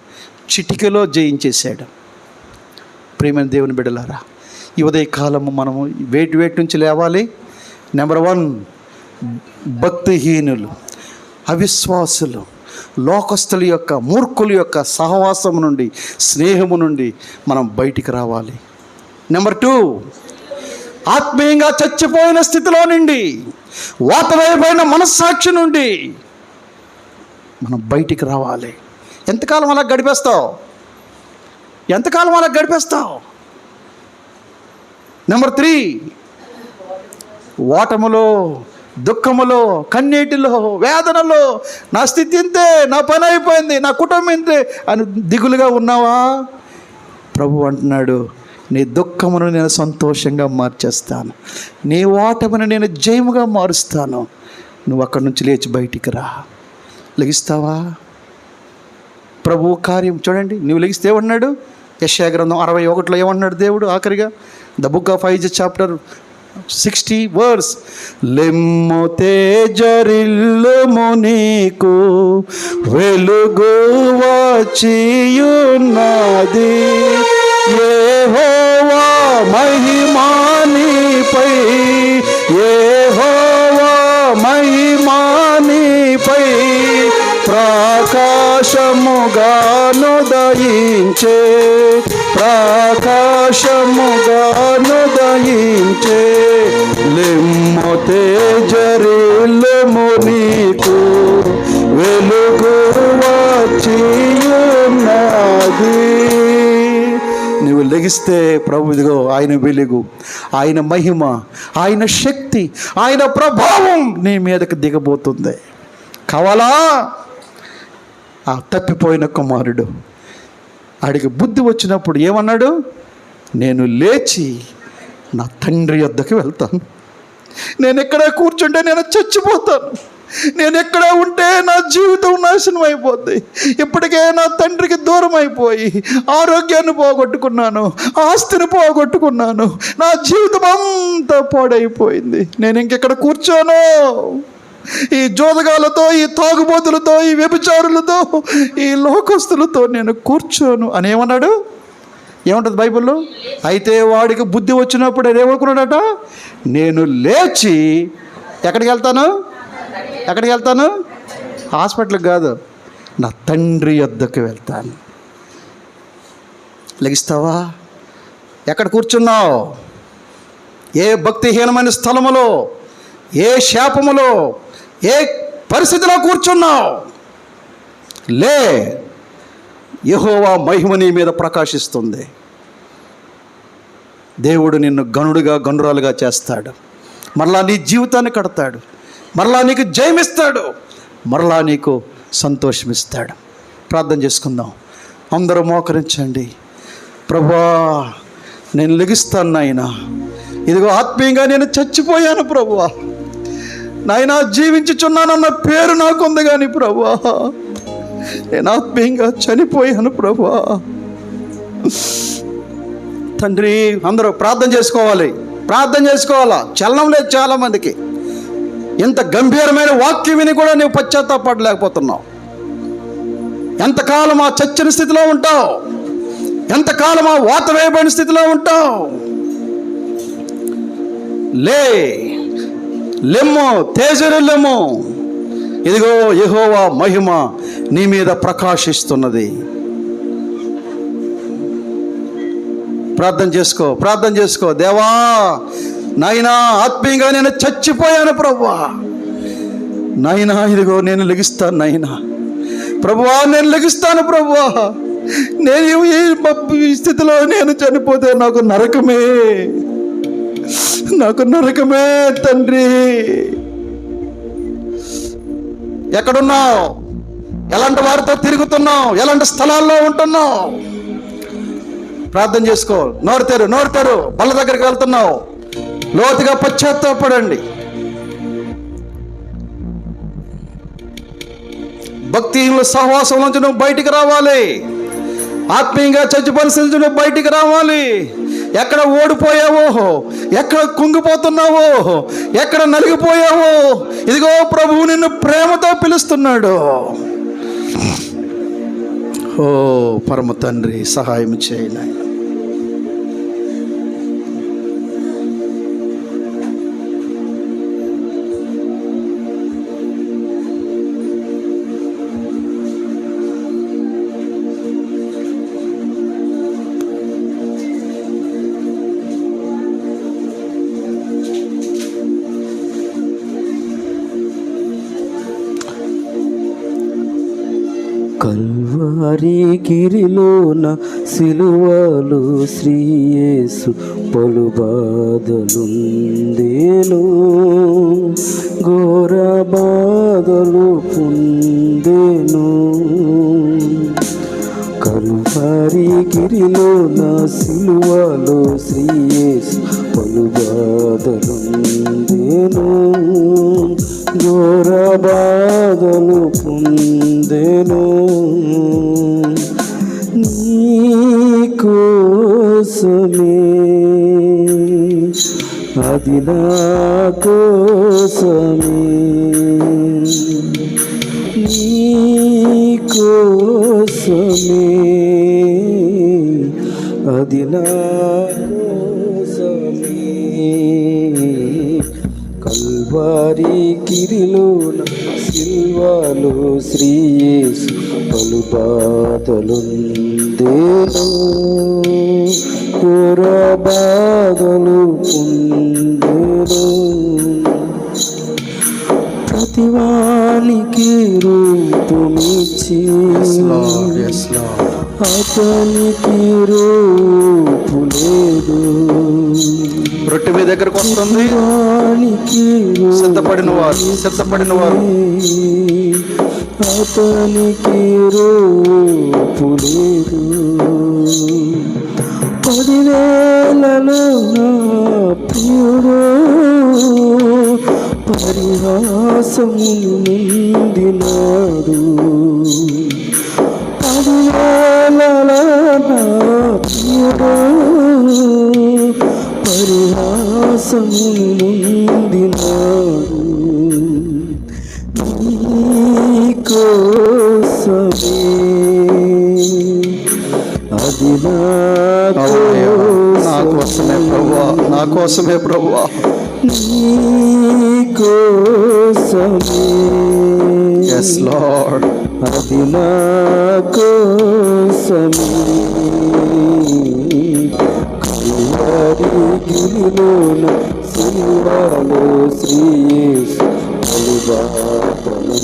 చిటికలో జయించేశాడు. ప్రియమైన దేవుని బిడ్డలారా, ఈ ఉదయకాలము మనము వేటి నుంచి లేవాలి? నెంబర్ 1, భక్తిహీనులు, అవిశ్వాసులు, లోకస్తుల యొక్క, మూర్ఖుల యొక్క సహవాసము నుండి, స్నేహము నుండి మనం బయటికి రావాలి. నెంబర్ 2, ఆత్మీయంగా చచ్చిపోయిన స్థితిలో నుండి, వాతమైపోయిన మనస్సాక్షి నుండి మనం బయటికి రావాలి. ఎంతకాలం అలా గడిపేస్తావు? ఎంతకాలం అలా గడిపేస్తావు? నెంబర్ 3, ఓటములో, దుఃఖములో, కన్నీటిలో, వేదనలో, నా స్థితి ఇంతే, నా పని అయిపోయింది, నా కుటుంబం ఇంతే అని దిగులుగా ఉన్నావా? ప్రభు అంటున్నాడు, నీ దుఃఖమును నేను సంతోషంగా మార్చేస్తాను, నీ ఓటమును నేను జయముగా మారుస్తాను. నువ్వు అక్కడి నుంచి లేచి బయటికి రా. లెగిస్తావా? ప్రభు కార్యం చూడండి. నువ్వు లెగిస్తే ఏమన్నాడు? యెషయా గ్రంథం 61లో ఏమన్నాడు దేవుడు ఆఖరిగా? The book of Aiza chapter 60 verse, లెమ్ము తేజరిల్లుము, నీకు వెలుగు వచ్చియున్నది, యెహోవా మహిమా నీపై, యెహోవా మహిమా నీపై ప్రకాశించుచున్నది. ప్రకాశముగాను దయించే, ప్రకాశముగాను దయించే, లెమ్ము తేజరిల్లుము నీకు వెలుగు వచ్చి ఉన్నది. నువ్వు లెగిస్తే ప్రభు ఇదిగో ఆయన వెలుగు, ఆయన మహిమ, ఆయన శక్తి, ఆయన ప్రభావం నీ మీదకి దిగబోతుంది. కావాలా? ఆ తప్పిపోయిన కుమారుడు ఆడికి బుద్ధి వచ్చినప్పుడు ఏమన్నాడు? నేను లేచి నా తండ్రి వద్దకు వెళ్తాను. నేను ఎక్కడ కూర్చుంటే నేను చచ్చిపోతాను. నేను ఎక్కడ ఉంటే నా జీవితం నాశనం అయిపోద్ది. ఇప్పటికే నా తండ్రికి దూరం అయిపోయి ఆరోగ్యాన్ని పోగొట్టుకున్నాను, ఆస్తిని పోగొట్టుకున్నాను, నా జీవితం అంతా పాడైపోయింది. నేను ఇంకెక్కడ కూర్చోను. ఈ జోదగాలతో, ఈ తాగుబోతులతో, ఈ వ్యభిచారులతో, ఈ లోకస్తులతో నేను కూర్చోను అని ఏమన్నాడు? ఏమంటుంది బైబిల్లో? అయితే వాడికి బుద్ధి వచ్చినప్పుడు ఏమనుకున్నాడట? నేను లేచి ఎక్కడికి వెళ్తాను? ఎక్కడికి వెళ్తాను? హాస్పిటల్కి కాదు, నా తండ్రి వద్దకు వెళ్తాను. లెగిస్తావా? ఎక్కడ కూర్చున్నావు? ఏ భక్తిహీనమైన స్థలములో, ఏ శాపములో, ఏ పరిస్థితిలో కూర్చున్నావు? లే, యెహోవా మహిమ నీ మీద ప్రకాశిస్తుంది. దేవుడు నిన్ను గనుడుగా, గనురాలుగా చేస్తాడు. మరలా నీ జీవితాన్ని కడతాడు. మరలా నీకు జయమిస్తాడు. మరలా నీకు సంతోషమిస్తాడు. ప్రార్థన చేసుకుందాం. అందరూ మోకరించండి. ప్రభువా, నేను లెగిస్తాను నాయనా. ఇదిగో ఆత్మీయంగా నేను చచ్చిపోయాను ప్రభువా. నాయనా, జీవించుచున్నానన్న పేరు నాకుంది కానీ ప్రభువా, నేను ఆత్మీయంగా చనిపోయాను ప్రభువా. తండ్రి, అందరూ ప్రార్థన చేసుకోవాలి. ప్రార్థన చేసుకోవాలా? చలనం లేదు చాలామందికి. ఇంత గంభీరమైన వాక్యం విని కూడా నువ్వు పశ్చాత్తాపడలేకపోతున్నావు. ఎంతకాలం ఆ చచ్చిన స్థితిలో ఉంటావు? ఎంతకాలం ఆ వాత వేయబడిన స్థితిలో ఉంటావు? లెమ్ము, తేజరిల్లెమ్ము. ఇదిగో యెహోవా మహిమ నీ మీద ప్రకాశిస్తున్నది. ప్రార్థన చేసుకో, ప్రార్థన చేసుకో. దేవా నాయనా, ఆత్మీయంగా నేను చచ్చిపోయాను ప్రభువా. నాయనా, ఇదిగో నేను లెగిస్తాను నాయనా. ప్రభువా, నేను లెగిస్తాను ప్రభువా. నేను ఈ స్థితిలో నేను చనిపోతే నాకు నరకమే, నాకు నరకమే తండ్రి. ఎక్కడున్నావు? ఎలాంటి వారితో తిరుగుతున్నావు? ఎలాంటి స్థలాల్లో ఉంటున్నావు? ప్రార్థన చేసుకో. నోరుతారు, నోరుతారు. బల్ల దగ్గరికి వెళ్తున్నావు. లోతుగా పశ్చాత్తాపడండి. భక్తిహీనుల సహవాసం నుంచి నువ్వు బయటికి రావాలి. ఆత్మీయంగా చచ్చి పరిస్థితి నుంచి నువ్వు బయటికి రావాలి. ఎక్కడ ఓడిపోయావో, ఎక్కడ కుంగిపోతున్నావో, ఎక్కడ నలిగిపోయావో, ఇదిగో ప్రభువు నిన్ను ప్రేమతో పిలుస్తున్నాడు. ఓ పరమ తండ్రి, సహాయం చేయనా. కల్వారి గిరిలోన సిలువలు శ్రీయేసు పలు బాధలుందేను, ఘోర బాధలు పొందేను. కల్వారి గిరిలోన సిలువలు శ్రీయేసు పలు బాధలుందేను, ఘోర బాధలు పొందెను. నీకోసమే, అది నా కోసమే. నీకోసమే, అది నా కోసమే. కల్వారి గిరిలో సిల్వలో శ్రీయేసు పలు బాధలుందేను, ఘోర బాధలు పొందెను. ప్రతివానికి రూపమిచ్చి అతనికి రూపు లేదు. రొట్టె మీ దగ్గరకు వస్తుంది. సిద్ధపడిన వారు అతనికి రూపు లేదు. 10,000లో నా ప్రియుడు పరిహాసము నిందినాడు. 10,000లో నా ప్రియుడు పరిహాసము నిందినాడు. నీకోసమే అది నా కోసమే ప్రభువా, నీకోసమే. yes Lord, అది నా కోసమే. గిరిలోన సిల్వలో శ్రీయేసు పలు బాధలుండెను,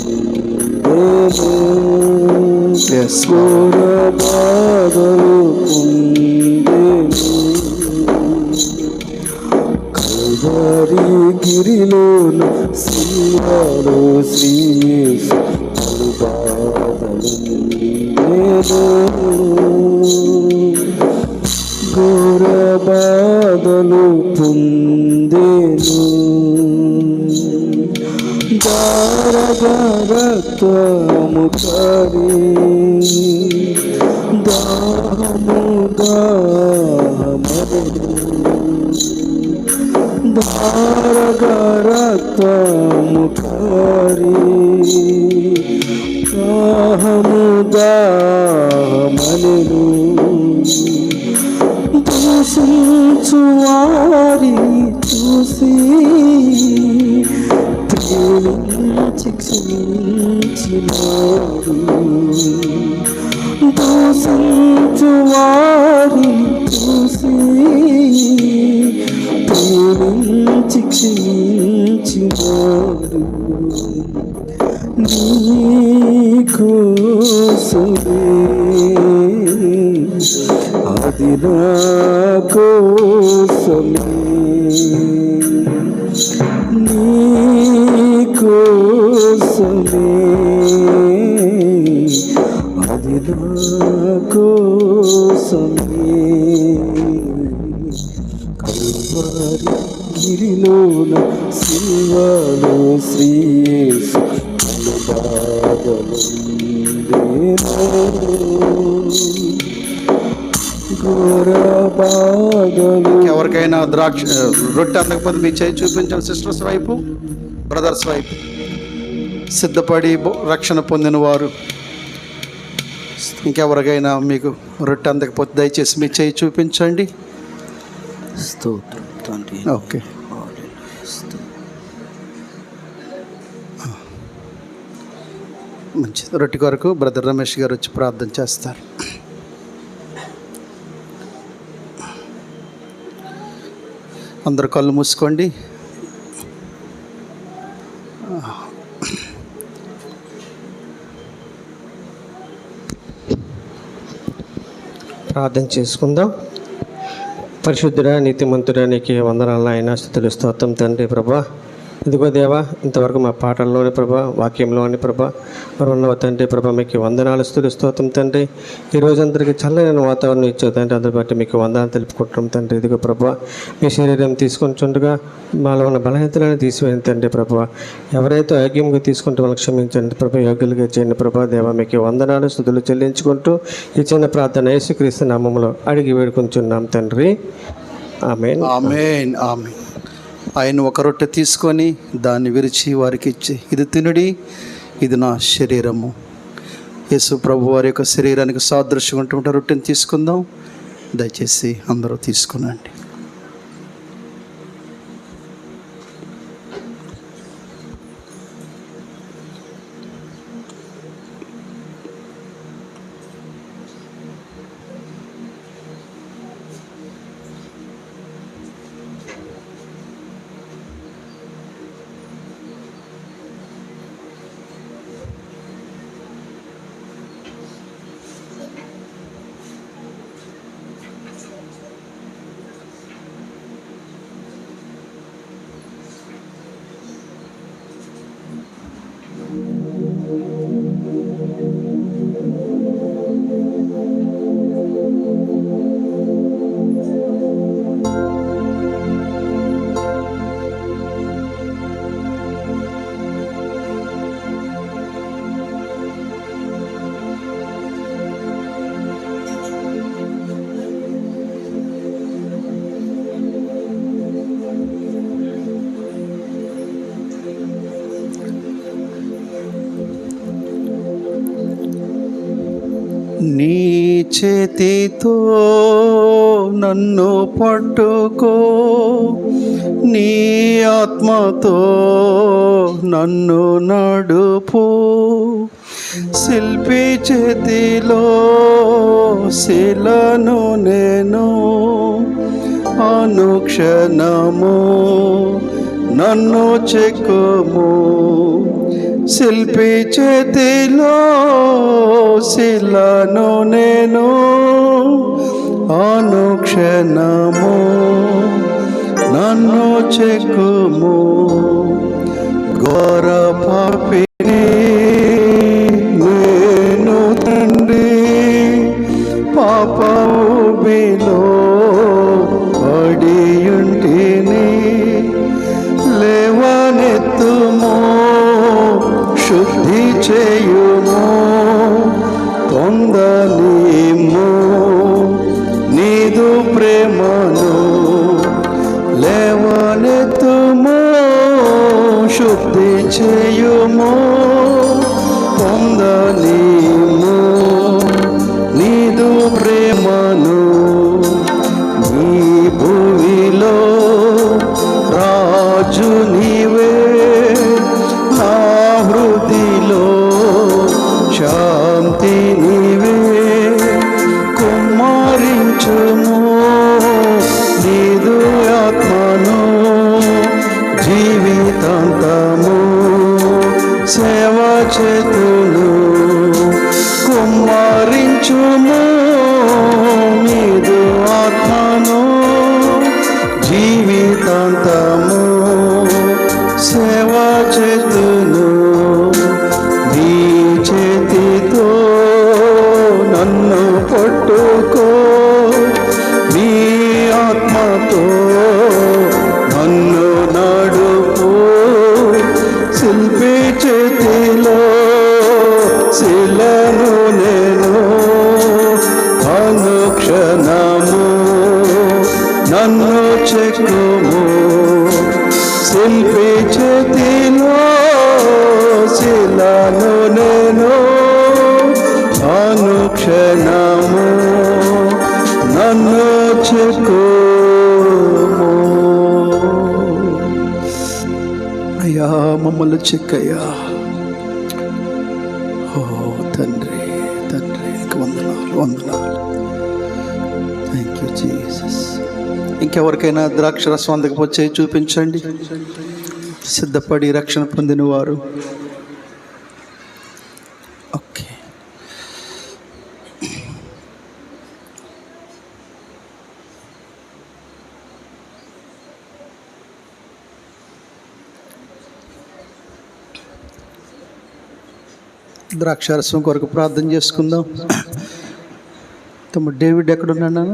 ఘోర బాధలు పొందెను. కల్వరి గిరిలోన సిల్వలో శ్రీయేసు పలు బాధలుండెను, ఘోర బాధలు పొందెను. దారగరత్వము కరి దాహము దాహమను, దారగరత్వము కరి దాహము దాహమను. దూషించు వారిని చూసి ప్రేమించి క్షమించినాడు. దూషించు వారిని చూసి ప్రేమించి క్షమించినాడు. నీకోసమే అది నా కోసమే. నీకోసమే అది నా కోసమే. కల్వరి గిరిలోన సిల్వలో శ్రీయేసు పలు బాధలుండెను, ఘోర బాధలు. ఎవరికైనా రొట్టె అందకపోతే మీ చేయి చూపించాలి. సిస్టర్స్ వైపు, బ్రదర్స్ వైపు. సిద్ధపడి రక్షణ పొందిన వారు, ఇంకెవరికైనా మీకు రొట్టె అందకపోతే దయచేసి మీ చేయి చూపించండి. స్తోత్రం తండ్రి. ఓకే, మంచిది. రొట్టె కొరకు బ్రదర్ రమేష్ గారు వచ్చి ప్రార్థన చేస్తారు. అందరు కళ్ళు మూసుకోండి. ప్రార్థన చేసుకుందాం. పరిశుద్ధుడా, నీతిమంతుడా, నీకే వందనాలు ఆయన, స్తుతులు స్తోత్రం తండ్రి. ప్రభా, ఇదిగో దేవా, ఇంతవరకు మా పాటల్లోని ప్రభా, వాక్యంలోని ప్రభా, మరి ఉన్నవ తండ్రి ప్రభా, మీకు వందనాలు, స్తుతులు స్తోత్రం తండ్రి. ఈ రోజందరికీ చల్లని వాతావరణం ఇచ్చే తండ్రి, అందరి బట్టి మీకు వందనాలు తెలుపుకుంటున్నాం తండ్రి. ఇదిగో ప్రభా, మీ శరీరం తీసుకుంటుండగా మాలో ఉన్న బలహీనతలను తీసివేయండి తండ్రి. ప్రభా, ఎవరైతే అయోగ్యంగా తీసుకుంటే వాళ్ళకి క్షమించండి ప్రభా, యోగ్యులుగా చేయండి ప్రభా. దేవా, మీకు వందనాలు, స్తుతులు చెల్లించుకుంటూ ఈ చిన్న ప్రార్థన యేసుక్రీస్తు నామములో అడిగి వేడుకొంచున్నాం తండ్రి. ఆమేన్. ఆమేన్. ఆమేన్. ఆయన ఒక రొట్టె తీసుకొని దాన్ని విరిచి వారికి ఇచ్చి, ఇది తినుడి, ఇది నా శరీరము. యేసు ప్రభు వారి యొక్క శరీరానికి సాదృశ్యం ఉంటుంటే రొట్టెని తీసుకుందాం. దయచేసి అందరూ తీసుకునండి. నీ చేతితో నన్ను పట్టుకో, నీ ఆత్మతో నన్ను నడుపు. శిల్పి చేతిలో శిలను నేను, అనుక్షణము నన్ను చెక్కుము. శిల్పి చేతిలో శిలను నేను, అనుక్షణము నన్ను చెక్కుము. ఘోర పాపిని నేను తండ్రి, పాప ఊబిలో పడియుంటిని. లేవనెత్తుము, శుద్ధి చేయుము, పొందనీము నీదు ప్రేమను. లేవనెత్తుము, శుద్ధి చేయుము, పొందనీము నీదు ప్రేమను. నీ భూమిలో రాజు నీవే, నా హృదిలో శాంతి నీవే. కుమ్మరించుము నీదు ఆత్మను, జీవితాంతము సేవ చేతును. కుమ్మరించుము నీదు ఆత్మను, జీవితాంతము సేవ చేతును. నీ చేతితో నన్ను పట్టుకో, నీ ఆత్మతో నన్ను నడుపు. శిల్పి చేతిలో శిలను నేను, అనుక్షణము నన్ను చెక్కుము. శిల్పి చేతిలో శిలను నేను, అనుక్షణము నన్ను చెక్కుము. అయ్యా మమ్మల్ని చెక్కయ్యా. ఓ తండ్రి తండ్రి, వందనాలు వందనాలు. Thank you Jesus. ఇంకెవరికైనా ద్రాక్షరసం అందకపోతే చూపించండి. సిద్ధపడి రక్షణ పొందిన వారు. ఓకే. ద్రాక్షరసం కొరకు ప్రార్థన చేసుకుందాం. తమ్ముడు డేవిడ్ ఎక్కడున్నాను?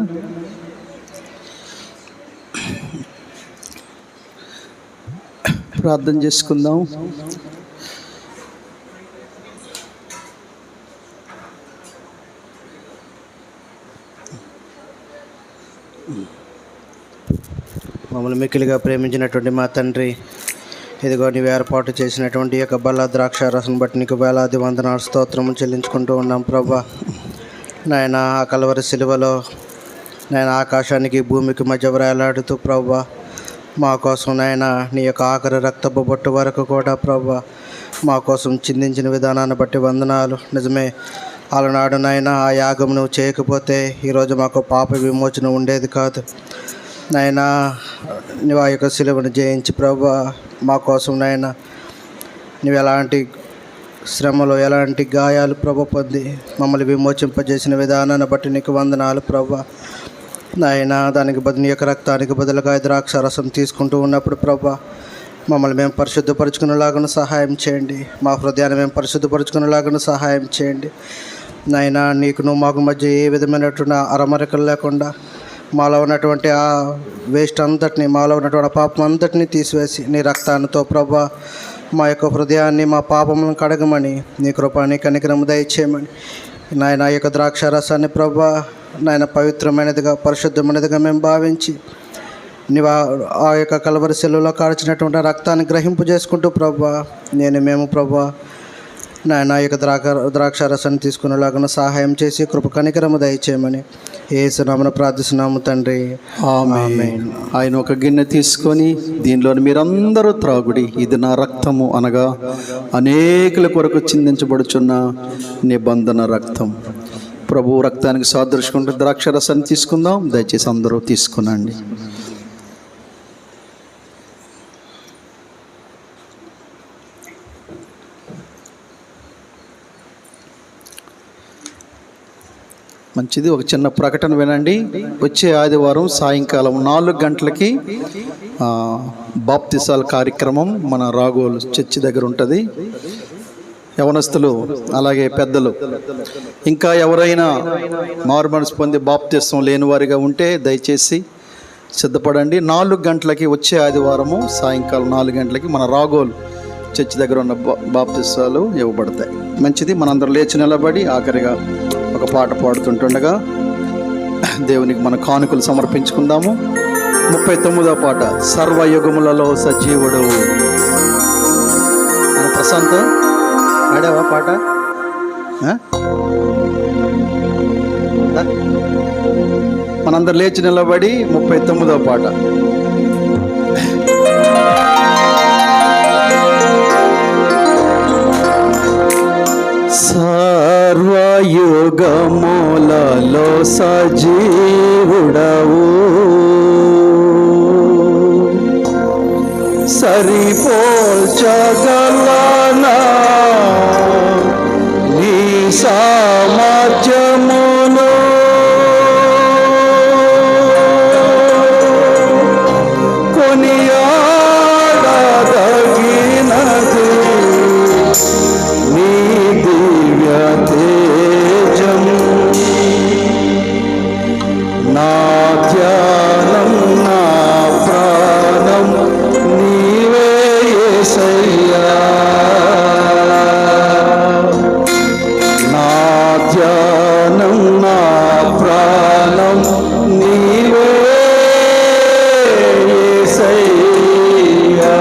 ప్రార్థన చేసుకుందాం. మమ్మల్ని మిక్కిలిగా ప్రేమించినటువంటి మా తండ్రి, ఇదిగో నీవు ఏర్పాటు చేసినటువంటి యొక్క బల్ల ద్రాక్షారసం బట్టి నీకు వేలాది వందనాలు స్తోత్రము చెల్లించుకుంటూ ఉన్నాం ప్రభా. నాయన ఆ కలవరి సిలువలో నాయన ఆకాశానికి భూమికి మధ్య వేలాడుతూ ప్రభా మా కోసం నాయన నీ యొక్క ఆఖరి రక్తపు బొట్టు వరకు కూడా ప్రభా మా కోసం చిందించిన విధానాన్ని బట్టి వందనాలు. నిజమే, అలనాడు నాయన ఆ యాగం నువ్వు చేయకపోతే ఈరోజు మాకు పాప విమోచన ఉండేది కాదు. నాయనా నువ్వు ఆ యొక్క సిలువను జయించి ప్రభా మా కోసం నాయన నువ్వు ఎలాంటి శ్రమలు ఎలాంటి గాయాలు ప్రభు పొంది మమ్మల్ని విమోచింపజేసిన విధానాన్ని బట్టి నీకు వందనాలు ప్రభా. నాయన దానికి బదులు నీ యొక్క రక్తానికి బదులుగా ద్రాక్ష రసం తీసుకుంటూ ఉన్నప్పుడు ప్రభా మమ్మల్ని మేము పరిశుద్ధపరచుకునేలాగా సహాయం చేయండి. మా హృదయాన్ని మేము పరిశుద్ధపరచుకునేలాగా సహాయం చేయండి. నాయనా, నీకును మాకు మధ్య ఏ విధమైనటువంటి అరమరికలు లేకుండా మాలో ఉన్నటువంటి ఆ వేస్ట్ అంతటిని, మాలో ఉన్నటువంటి పాపం అంతటిని తీసివేసి నీ రక్తాలతో ప్రభా మా యొక్క హృదయాన్ని, మా పాపములను కడగమని, నీ కృపాని కనికరము దయచేయమని నాయన ఈ యొక్క ద్రాక్ష రసాన్ని ప్రభా నాయన పవిత్రమైనదిగా, పరిశుద్ధమైనదిగా మేము భావించి నీవు ఆ యొక్క కలవరి శిలువలో కాల్చినటువంటి రక్తాన్ని గ్రహింపు చేసుకుంటూ ప్రభా మేము ప్రభా నాయన ఈ యొక్క ద్రాక్ష రసాన్ని తీసుకునేలాగా సహాయం చేసి కృప కనికరము దయచేయమని యేసునామమున ప్రార్థిస్తున్నాము తండ్రి, ఆమేన్. ఆయన ఒక గిన్నె తీసుకొని దీనిలో మీరందరూ త్రాగుడి, ఇది నా రక్తము అనగా అనేకుల కొరకు చిందించబడుచున్న నిబంధన రక్తం. ప్రభు రక్తానికి సాదృశ్యంగా ద్రాక్ష రసాన్ని తీసుకుందాం. దయచేసి అందరూ తీసుకునండి. మంచిది. ఒక చిన్న ప్రకటన వినండి. వచ్చే ఆదివారం సాయంకాలం 4 గంటలకి బాప్తిసాల కార్యక్రమం మన రాగోలు చర్చి దగ్గర ఉంటుంది. యవనస్తులు అలాగే పెద్దలు ఇంకా ఎవరైనా మారుమనసు పొంది బాప్తిసం లేని వారిగా ఉంటే దయచేసి సిద్ధపడండి. 4 గంటలకి వచ్చే ఆదివారము సాయంకాలం 4 గంటలకి మన రాగోలు చర్చి దగ్గర ఉన్న బాప్తిసాలు ఇవ్వబడతాయి. మంచిది. మనందరం లేచి నిలబడి ఆఖరిగా ఒక పాట పాడుతుంటుండగా దేవునికి మన కానుకలు సమర్పించుకుందాము. 39వ పాట, సర్వయుగములలో సజీవుడు. ప్రశాంత్ ఆడావా పాట? మనందరు లేచి నిలబడి 39వ పాట. సర్వయుగములలో సజీవుడవు, సరిపోల్చగలనా నీ సామర్థ్యమును, కొనియాడదగినది నీ దివ్య తేజం. నా ధ్యానం, నా ప్రాణం నీవే యేసయ్యా. నా ధ్యానం, నా ప్రాణం నీవే యేసయ్యా.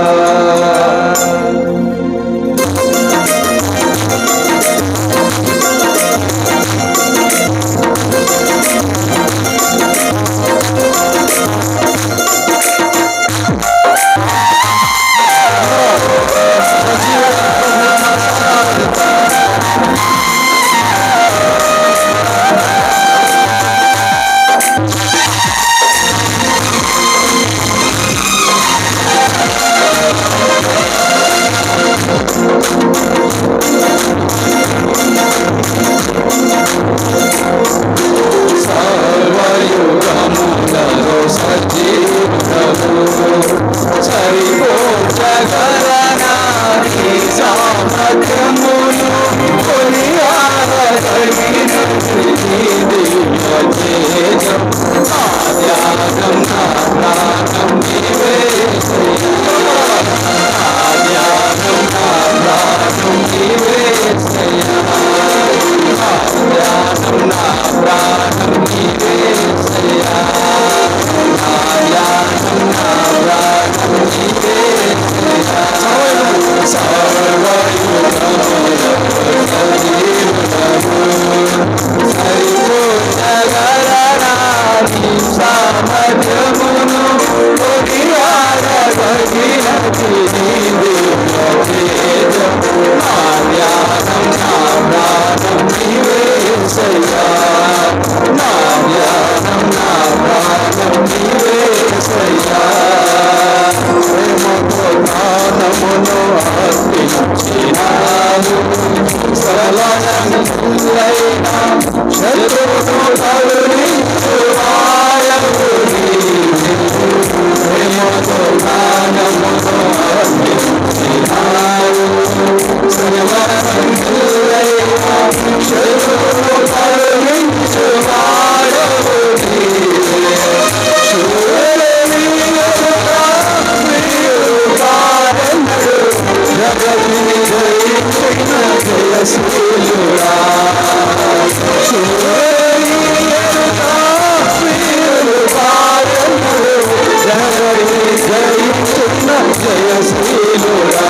సర్వయుగములలో సజీవుడవు, సరిపోల్చగలనా నీ సామర్థ్యమును, కొనియాడదగినది నీ దివ్య తేజం. నా ధ్యానం, నా ప్రాణం నీవే యేసయ్యా. నా ధ్యానం, నా ప్రాణం నీవే యేసయ్యా. నా ధ్యానం, నా ప్రాణం నీవే యేసయ్యా. నా ధ్యానం, నా ప్రాణం నీవే యేసయ్యా. సర్వయుగములలో సజీవుడవు, సరిపోల్చగలనా నీ సామర్థ్యమును, కొనియాడదగినది నీ దివ్య తేజం. నా ధ్యానం, నా ప్రాణం నీవే యేసయ్యా. నా ధ్యానం, నా ప్రాణం నీవే యేసయ్యా. ప్రేమతో ప్రాణమును అర్పించినావు, సరళైన శత్రువును కరుణించువాడవు నీవు. ప్రేమతో ప్రాణమును జయశీలుడా జయించున్న జయశీలుడా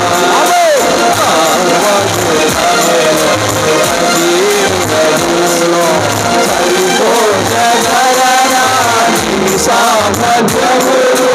సామర్థ్యములు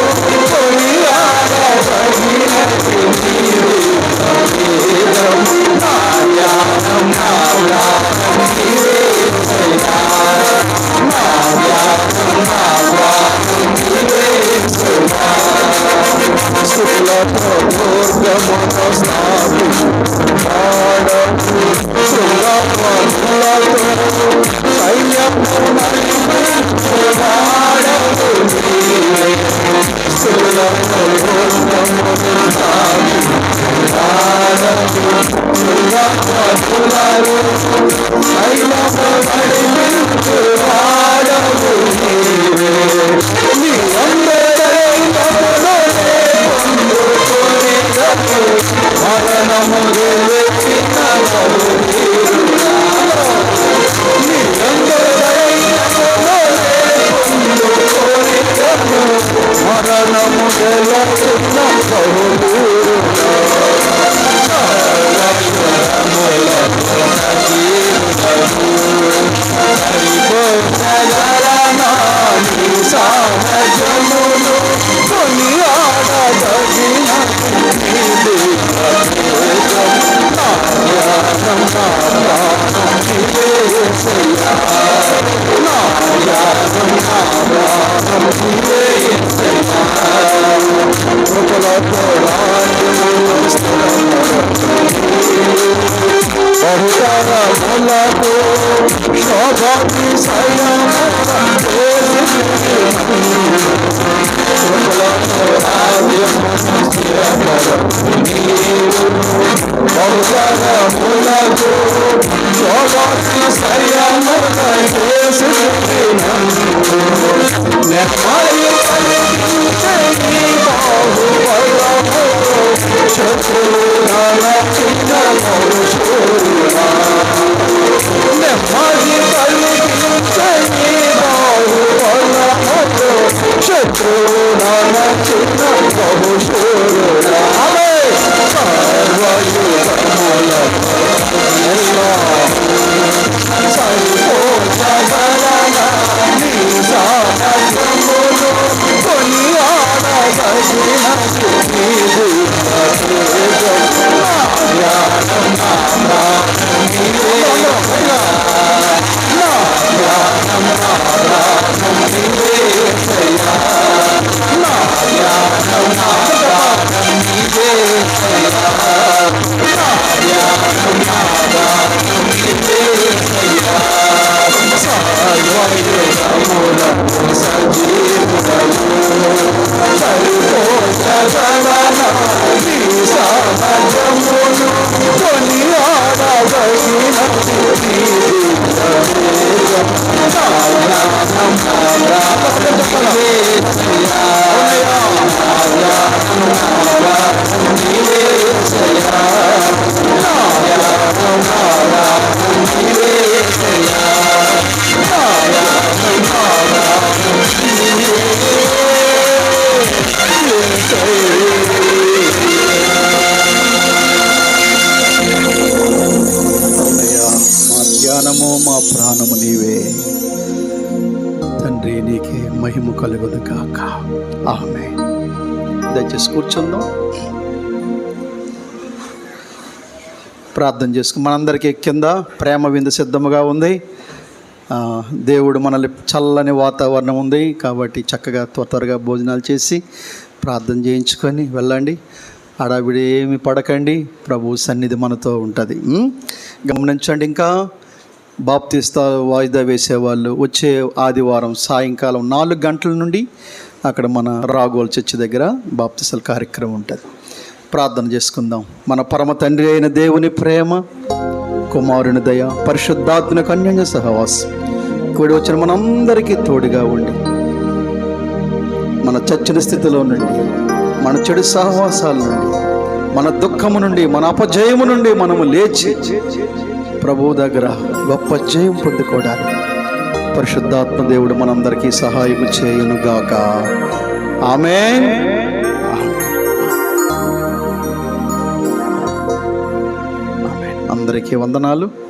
మా ప్రాణము నీవే తండ్రి, నీకే మహిమ కలుగును గాక. ఆమేన్. దయచేసి కూర్చుందాం, ప్రార్థన చేసుకుని మనందరికీ కింద ప్రేమ విందు సిద్ధముగా ఉంది. దేవుడు మనల్ని చల్లని వాతావరణం ఉంది కాబట్టి చక్కగా త్వరగా భోజనాలు చేసి ప్రార్థన చేయించుకొని వెళ్ళండి. హడావిడి ఏమి పడకండి, ప్రభు సన్నిధి మనతో ఉంటుంది. గమనించండి, ఇంకా బాప్తిస్తా వాయిదా వేసేవాళ్ళు వచ్చే ఆదివారం సాయంకాలం 4 గంటల నుండి అక్కడ మన రాగోల్ చర్చి దగ్గర బాప్తిస్తా కార్యక్రమం ఉంటుంది. ప్రార్థన చేసుకుందాం. మన పరమ తండ్రి అయిన దేవుని ప్రేమ, కుమారుని దయ, పరిశుద్ధాత్మక అన్యోన్య సహవాసం కూడి వచ్చిన మనందరికీ తోడుగా ఉండి మన చచ్చిన స్థితిలో నుండి, మన చెడు సహవాసాల నుండి మన దుఃఖము నుండి, మన అపజయము నుండి మనము లేచి ప్రభువు దగ్గర గొప్ప జయం పొందుకోవడానికి పరిశుద్ధాత్మ దేవుడు మనందరికీ సహాయం చేయునుగాక. ఆమేన్. అందరికీ వందనాలు.